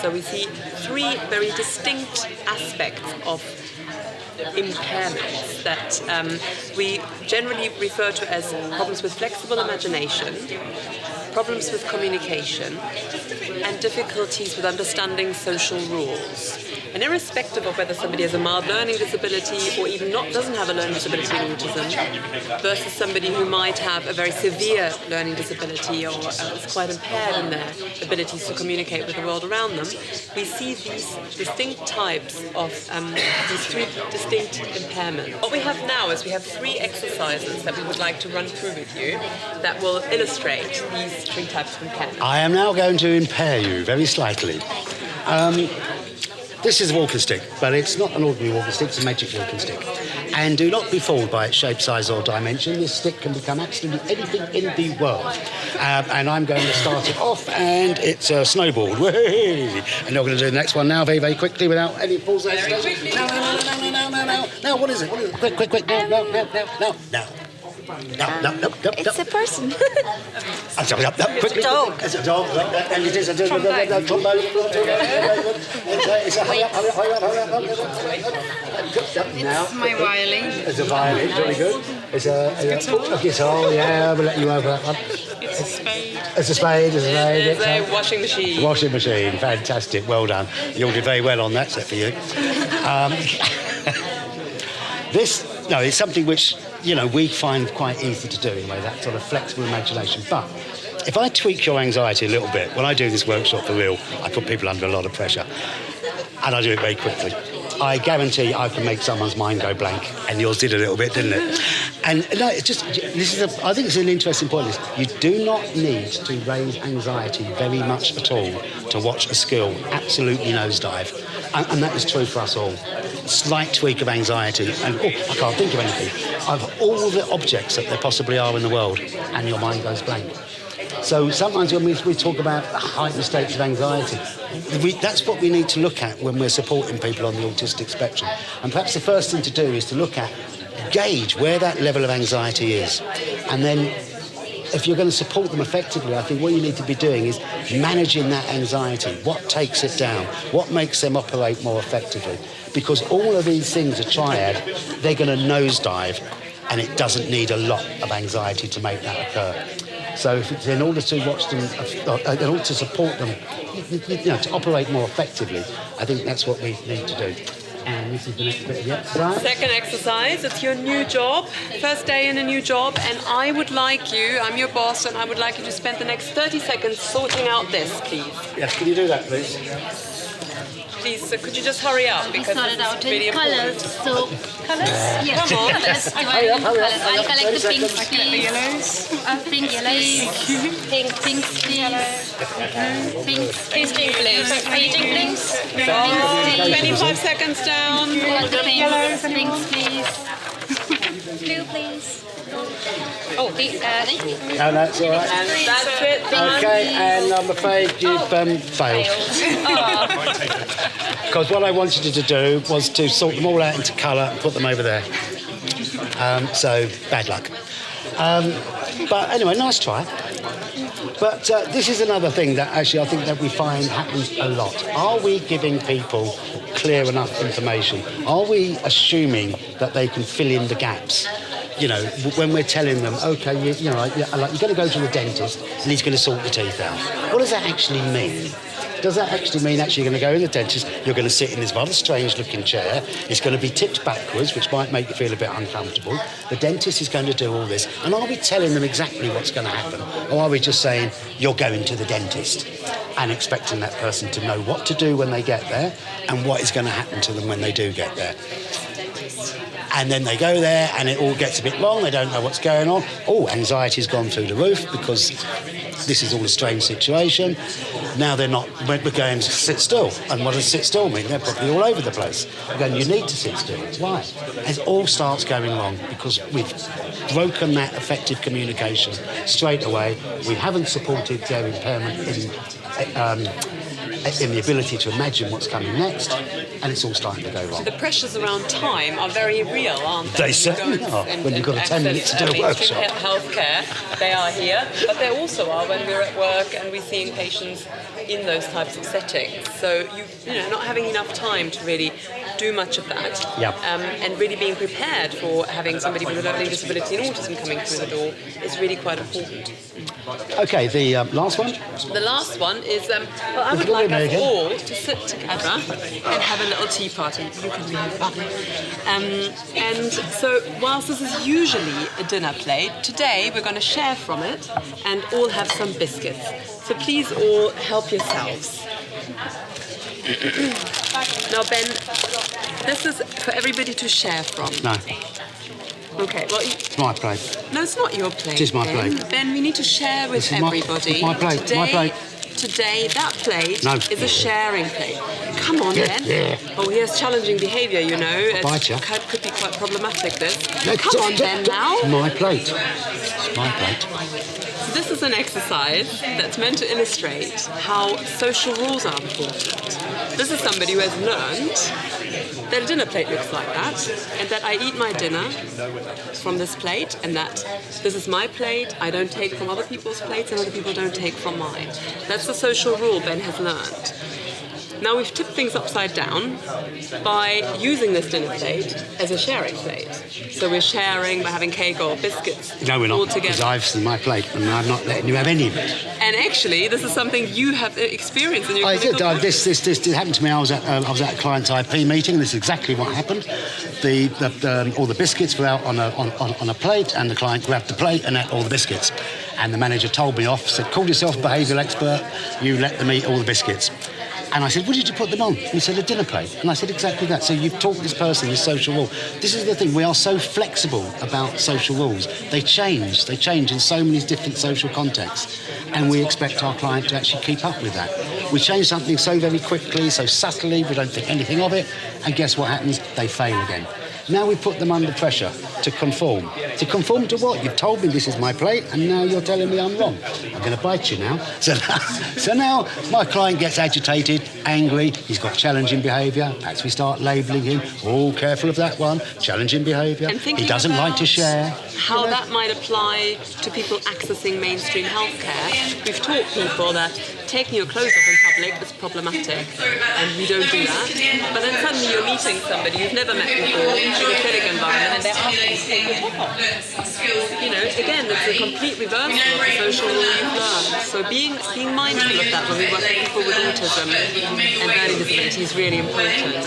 So we see three very distinct aspects of impairments that we generally refer to as problems with flexible imagination, problems with communication, and difficulties with understanding social rules. And irrespective of whether somebody has a mild learning disability or even doesn't have a learning disability in autism versus somebody who might have a very severe learning disability or is quite impaired in their abilities to communicate with the world around them, we see these distinct types of these three distinct impairments. What we have now is we have three exercises that we would like to run through with you that will illustrate these three types of impairment. I am now going to impair you very slightly. This is a walking stick, but it's not an ordinary walking stick, it's a magic walking stick. And do not be fooled by its shape, size or dimension. This stick can become absolutely anything in the world. And I'm going to start it off, and it's a snowboard. Whee! And you're going to do the next one now very, very quickly without any pause. No. Now, what is it? Quick. No. It's a person. It's a dog. It's a dog. And it is a trombone. Hurry up. It's my violin. It's a violin, very good. It's a guitar, yeah, we'll let you over that one. It's a spade. It's a spade. It's a washing machine. Washing machine, fantastic, well done. You'll do very well on that set for you. It's something which, we find quite easy to do anyway, that sort of flexible imagination. But if I tweak your anxiety a little bit, when I do this workshop for real, I put people under a lot of pressure. And I do it very quickly. I guarantee I can make someone's mind go blank, and yours did a little bit, didn't it? And no, I think it's an interesting point. You do not need to raise anxiety very much at all to watch a skill absolutely nosedive. And that is true for us all. Slight tweak of anxiety, and I can't think of anything, of all the objects that there possibly are in the world, and your mind goes blank. So sometimes when we talk about heightened states of anxiety, that's what we need to look at when we're supporting people on the autistic spectrum. And perhaps the first thing to do is to gauge where that level of anxiety is. And then if you're going to support them effectively, I think what you need to be doing is managing that anxiety. What takes it down? What makes them operate more effectively? Because all of these things are triad, they're going to nosedive, and it doesn't need a lot of anxiety to make that occur. So if it's in order to watch them, in order to support them, to operate more effectively, I think that's what we need to do. And this is the next bit of the exercise. Second exercise, it's your new job, first day in a new job, and I would like you, I'm your boss, and I would like you to spend the next 30 seconds sorting out this, please. Yes, can you do that, please? Please, could you just hurry up? We because started out really in colours, so... Colours? Yes, Come on. colours. I'll collect the pinks, The please. yellows. Pinks, please. Pinks, please. Pinks, Please drink blues. Are you doing pinks? 25 seconds down. The pinks, pinks, please. Blue, please. Oh, No, that's all right. And that's it. Done. Okay, and I'm afraid you've failed. Because what I wanted you to do was to sort them all out into colour and put them over there. So, bad luck. But anyway, nice try. But this is another thing that actually I think that we find happens a lot. Are we giving people clear enough information? Are we assuming that they can fill in the gaps? When we're telling them, okay, you're going to go to the dentist and he's going to sort your teeth out. What does that actually mean? Does that actually mean you're going to go in the dentist, you're going to sit in this rather strange-looking chair, it's going to be tipped backwards, which might make you feel a bit uncomfortable. The dentist is going to do all this. And are we telling them exactly what's going to happen? Or are we just saying, you're going to the dentist, and expecting that person to know what to do when they get there and what is going to happen to them when they do get there? And then they go there and it all gets a bit long, they don't know what's going on. Oh, anxiety's gone through the roof because this is all a strange situation. Now we're going to sit still. And what does sit still mean? They're probably all over the place. We're going, you need to sit still. Why? And it all starts going wrong because we've broken that effective communication straight away. We haven't supported their impairment in the ability to imagine what's coming next, and it's all starting to go wrong. The pressures around time are very real, aren't they? They certainly are. When you've got 10 minutes to do a workshop. Healthcare, they are here, but they also are when we're at work and we're seeing patients in those types of settings. So you know, not having enough time to really do much of that, and really being prepared for having somebody with a learning disability and autism coming through the door is really quite important. Okay, the last one. The last one is, well, I would like us all to sit together and have a little tea party. You can behave badly. And so, whilst this is usually a dinner plate, today we're going to share from it and all have some biscuits. So please all help yourselves. Now, Ben, this is for everybody to share from. No, Okay, well, it's my plate. no, it's not your plate. It is my Ben. plate. Ben, we need to share with This is my- everybody. it's my plate, Today, my plate. Today, that plate No. is a sharing plate. Come on, Yeah, Ben. yeah. Oh, he has challenging behaviour, you know. bite ya. Could be quite problematic, this. No, Come on, Ben, now. It's my plate. It's my plate. So this is an exercise that's meant to illustrate how social rules are important. This is somebody who has learned that a dinner plate looks like that, and that I eat my dinner from this plate, and that this is my plate, I don't take from other people's plates, and other people don't take from mine. That's the social rule Ben has learned. Now we've tipped things upside down by using this dinner plate as a sharing plate. So we're sharing by having cake or biscuits No, we're all not, because together. I've seen my plate and I'm not letting you have any of it. And actually, this is something you have experienced in your I clinical did. practice. This happened to me. I was at a client's IP meeting. This is exactly what happened. All the biscuits were out on a plate, and the client grabbed the plate and ate all the biscuits. And the manager told me off, said, "Call yourself a behavioural expert. You let them eat all the biscuits." And I said, "What did you put them on?" He said, "A dinner plate." And I said, "Exactly that." So you've taught this person this social rule. This is the thing. We are so flexible about social rules. They change. They change in so many different social contexts. And we expect our client to actually keep up with that. We change something so very quickly, so subtly, we don't think anything of it. And guess what happens? They fail again. Now we put them under pressure to conform. To conform to what? You've told me this is my plate, and now you're telling me I'm wrong. I'm going to bite you now. So now my client gets agitated, angry, he's got challenging behaviour. Perhaps we start labelling him. Oh, careful of that one. Challenging behaviour. And thinking He doesn't like to about share. how that might apply to people accessing mainstream healthcare. We've taught people that taking your clothes off in public is problematic, and we don't do that. But then suddenly you're meeting somebody you've never met before in a clinic environment, and they're asking you to take your top off. You know, again, it's a complete reversal of the social rule you've learned. So being mindful of that when we work with people with autism and learning disabilities is really important.